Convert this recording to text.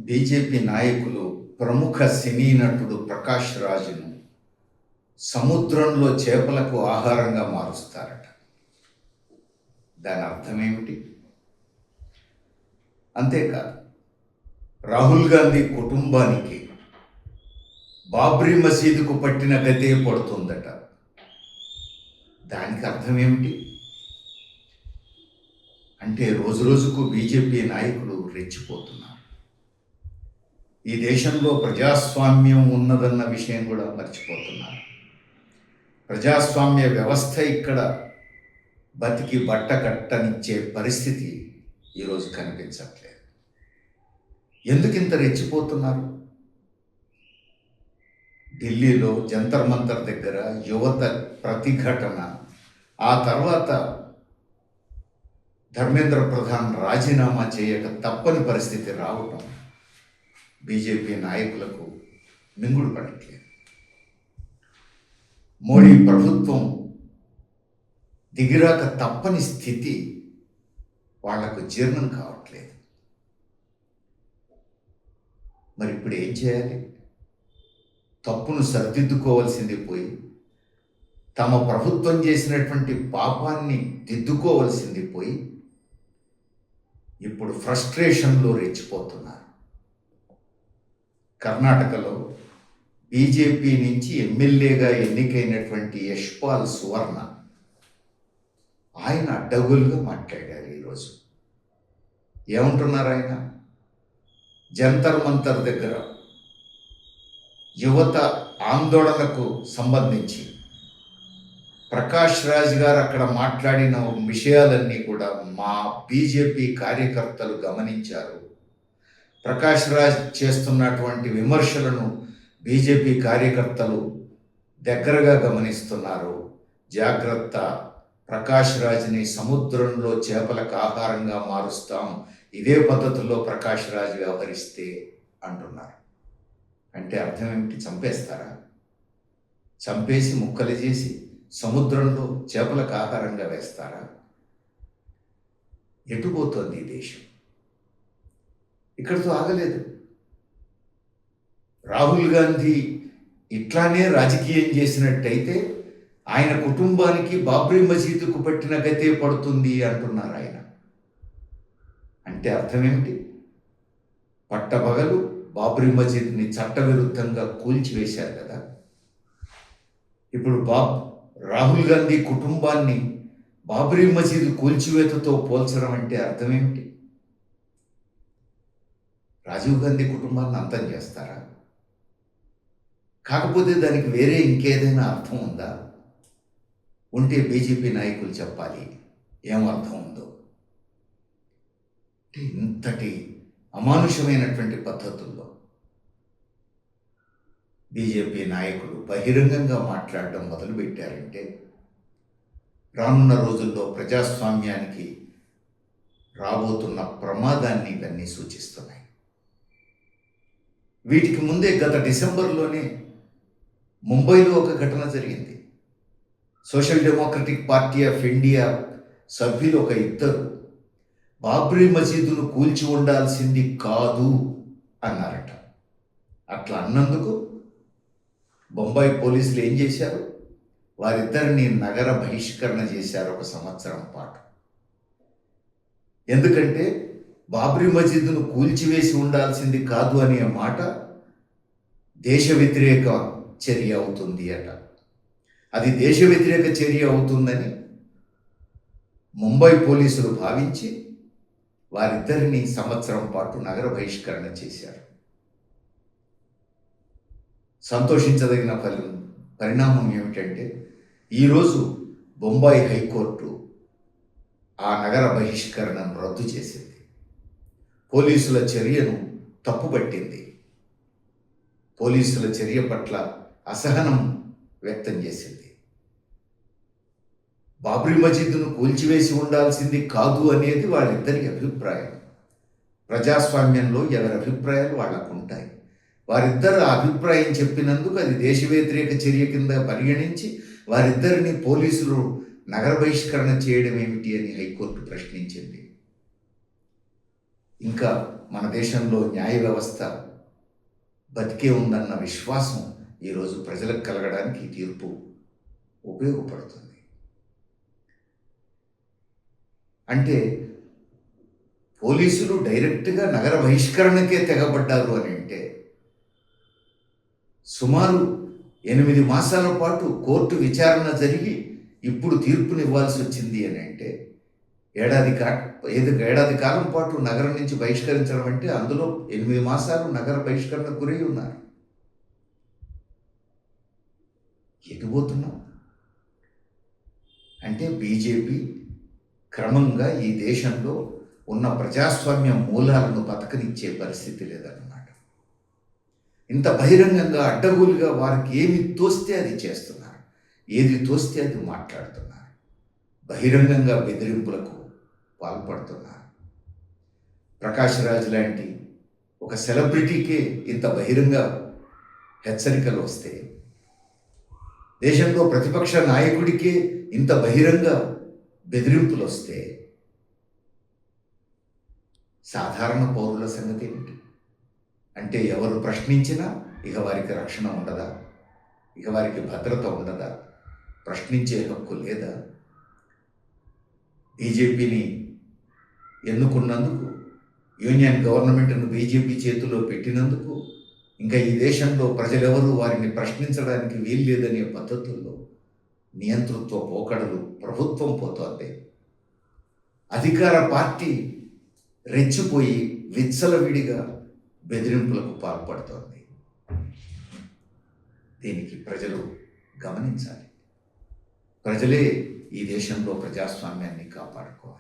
BJP నాయకులు ప్రముఖ సినీ నటుడు ప్రకాష్ రాజ్ను సముద్రంలో చేపలకు ఆహారంగా మారుస్తారట. దాని అర్థం ఏమిటి? అంతేకాదు, రాహుల్ గాంధీ కుటుంబానికి బాబ్రీ మసీదుకు పట్టిన గతే పడుతుందట. దానికి అర్థం ఏమిటి? అంటే రోజురోజుకు బీజేపీ నాయకులు రెచ్చిపోతున్నారు. ఈ దేశంలో ప్రజాస్వామ్యం ఉన్నదన్న విషయం కూడా మర్చిపోతున్నారు. ప్రజాస్వామ్య వ్యవస్థ ఇక్కడ బతికి బట్ట కట్టనిచ్చే పరిస్థితి ఈరోజు కనిపించట్లేదు. ఎందుకు ఇంత రెచ్చిపోతున్నారు? ఢిల్లీలో జంతర్ మంతర్ దగ్గర యువత ప్రతిఘటన, ఆ తర్వాత ధర్మేంద్ర ప్రధాన్ రాజీనామా చేయక తప్పని పరిస్థితి రావటం బీజేపీ నాయకులకు మింగుడు పడట్లేదు. మోడీ ప్రభుత్వం దిగిరాక తప్పని స్థితి వాళ్లకు జీర్ణం కావట్లేదు. మరి ఇప్పుడు ఏం చేయాలి? తప్పును సరిదిద్దుకోవాల్సింది పోయి తమ ప్రభుత్వం చేసినటువంటి పాపాన్ని దిద్దుకోవాల్సింది పోయి ఇప్పుడు ఫ్రస్ట్రేషన్లో రెచ్చిపోతున్నారు. కర్ణాటకలో బీజేపీ నుంచి ఎమ్మెల్యేగా ఎన్నికైనటువంటి యశ్పాల్ సువర్ణ ఆయన అడ్డగోలుగా మాట్లాడారు. ఈరోజు ఏమంటున్నారు ఆయన? జంతర్ మంతర్ దగ్గర యువత ఆందోళనకు సంబంధించి ప్రకాష్ రాజ్ గారు అక్కడ మాట్లాడిన విషయాలన్నీ కూడా మా బీజేపీ కార్యకర్తలు గమనించారు. ప్రకాష్ రాజ్ చేస్తున్నటువంటి విమర్శలను బీజేపీ కార్యకర్తలు దగ్గరగా గమనిస్తున్నారు. జాగ్రత్త, ప్రకాష్ రాజ్ని సముద్రంలో చేపలకు ఆహారంగా మారుస్తాం, ఇదే పద్ధతిలో ప్రకాష్ రాజ్ వ్యవహరిస్తే అంటున్నారు. అంటే అర్థం ఏమిటి? చంపేస్తారా? చంపేసి ముక్కలు చేసి సముద్రంలో చేపలకు ఆహారంగా వేస్తారా? ఎటుపోతోంది ఈ దేశం? ఇక్కడితో ఆగలేదు. రాహుల్ గాంధీ ఇట్లానే రాజకీయం చేసినట్టయితే ఆయన కుటుంబానికి బాబ్రీ మసీదుకు పట్టిన గతే పడుతుంది అంటున్నారు ఆయన. అంటే అర్థం ఏమిటి? పట్టపగలు బాబ్రీ మసీద్ని చట్టవిరుద్ధంగా కూల్చివేశారు కదా. ఇప్పుడు రాహుల్ గాంధీ కుటుంబాన్ని బాబ్రీ మసీదు కూల్చివేతతో పోల్చడం అంటే అర్థం ఏమిటి? రాజీవ్ గాంధీ కుటుంబాన్ని అంతం చేస్తారా? కాకపోతే దానికి వేరే ఇంకేదైనా అర్థం ఉందా? ఉంటే బీజేపీ నాయకులు చెప్పాలి ఏం అర్థం ఉందో. ఇంతటి అమానుషమైనటువంటి పద్ధతుల్లో బీజేపీ నాయకులు బహిరంగంగా మాట్లాడడం మొదలుపెట్టారంటే రానున్న రోజుల్లో ప్రజాస్వామ్యానికి రాబోతున్న ప్రమాదాన్ని ఇవన్నీ సూచిస్తున్నాయి. వీటికి ముందే గత డిసెంబర్లోనే ముంబైలో ఒక ఘటన జరిగింది. Social democratic party of India సభ్యులు ఒక ఇద్దరు బాబ్రీ మసీదును కూల్చి ఉండాల్సింది కాదు అన్నారట. అట్లా అన్నందుకు బొంబాయి పోలీసులు ఏం చేశారు? వారిద్దరిని నగర బహిష్కరణ చేశారు 1 సంవత్సరం పాటు. ఎందుకంటే బాబ్రీ మసీదును కూల్చివేసి ఉండాల్సింది కాదు అనే మాట దేశ వ్యతిరేక చర్య అవుతుంది అట. అది దేశ వ్యతిరేక చర్య అవుతుందని ముంబై పోలీసులు భావించి వారిద్దరిని 1 సంవత్సరం పాటు నగర బహిష్కరణ చేశారు. సంతోషించదగిన పరిణామం ఏమిటంటే ఈరోజు బొంబాయి హైకోర్టు ఆ నగర బహిష్కరణను రద్దు చేసింది. పోలీసుల చర్యను తప్పుపట్టింది. పోలీసుల చర్య పట్ల అసహనం వ్యక్తం చేసింది. బాబ్రీ మసీదును కూల్చివేసి ఉండాల్సింది కాదు అనేది వాళ్ళిద్దరి అభిప్రాయం. ప్రజాస్వామ్యంలో ఎవరి అభిప్రాయాలు వాళ్ళకు ఉంటాయి. వారిద్దరు అభిప్రాయం చెప్పినందుకు అది దేశ వ్యతిరేక చర్య కింద పరిగణించి వారిద్దరిని పోలీసులు నగర బహిష్కరణ చేయడం ఏమిటి అని హైకోర్టు ప్రశ్నించింది. ఇంకా మన దేశంలో న్యాయ వ్యవస్థ బతికే ఉందన్న విశ్వాసం ఈరోజు ప్రజలకు కలగడానికి ఈ తీర్పు ఉపయోగపడుతుంది. అంటే పోలీసులు డైరెక్ట్గా నగర బహిష్కరణకే తెగబడ్డారు అని అంటే, సుమారు 8 మాసాల పాటు కోర్టు విచారణ జరిగి ఇప్పుడు తీర్పునివ్వాల్సి వచ్చింది అని అంటే, ఏడాది కాలం పాటు నగరం నుంచి బహిష్కరించడం అంటే అందులో 8 మాసాలు నగర బహిష్కరణ గురై ఉన్నారు. ఎటుపోతున్నాం అంటే బీజేపీ క్రమంగా ఈ దేశంలో ఉన్న ప్రజాస్వామ్య మూలాలను బతకనిచ్చే పరిస్థితి లేదన్నమాట. ఇంత బహిరంగంగా అడ్డగోలుగా వారికి ఏమి తోస్తే అది చేస్తున్నారు, ఏది తోస్తే అది మాట్లాడుతున్నారు, బహిరంగంగా బెదిరింపులకు పాల్పడుతున్నారు. ప్రకాష్ రాజ్ లాంటి ఒక సెలబ్రిటీకే ఇంత బహిరంగ హెచ్చరికలు వస్తే, దేశంలో ప్రతిపక్ష నాయకుడికే ఇంత బహిరంగ బెదిరింపులు వస్తే, సాధారణ పౌరుల సంగతి ఏమిటి? అంటే ఎవరు ప్రశ్నించినా ఇక వారికి రక్షణ ఉండదా? ఇక వారికి భద్రత ఉండదా? ప్రశ్నించే హక్కు లేదా? బీజేపీని ఎన్నుకున్నందుకు, యూనియన్ గవర్నమెంట్ను బీజేపీ చేతిలో పెట్టినందుకు ఇంకా ఈ దేశంలో ప్రజలెవరూ వారిని ప్రశ్నించడానికి వీల్లేదనే పద్ధతుల్లో నియంతృత్వ పోకడలు ప్రభుత్వం పోతోంది. అధికార పార్టీ రెచ్చిపోయి విచ్చలవిడిగా బెదిరింపులకు పాల్పడుతోంది. దీనికి ప్రజలు గమనించాలి. ప్రజలే ఈ దేశంలో ప్రజాస్వామ్యాన్ని కాపాడుకోవాలి.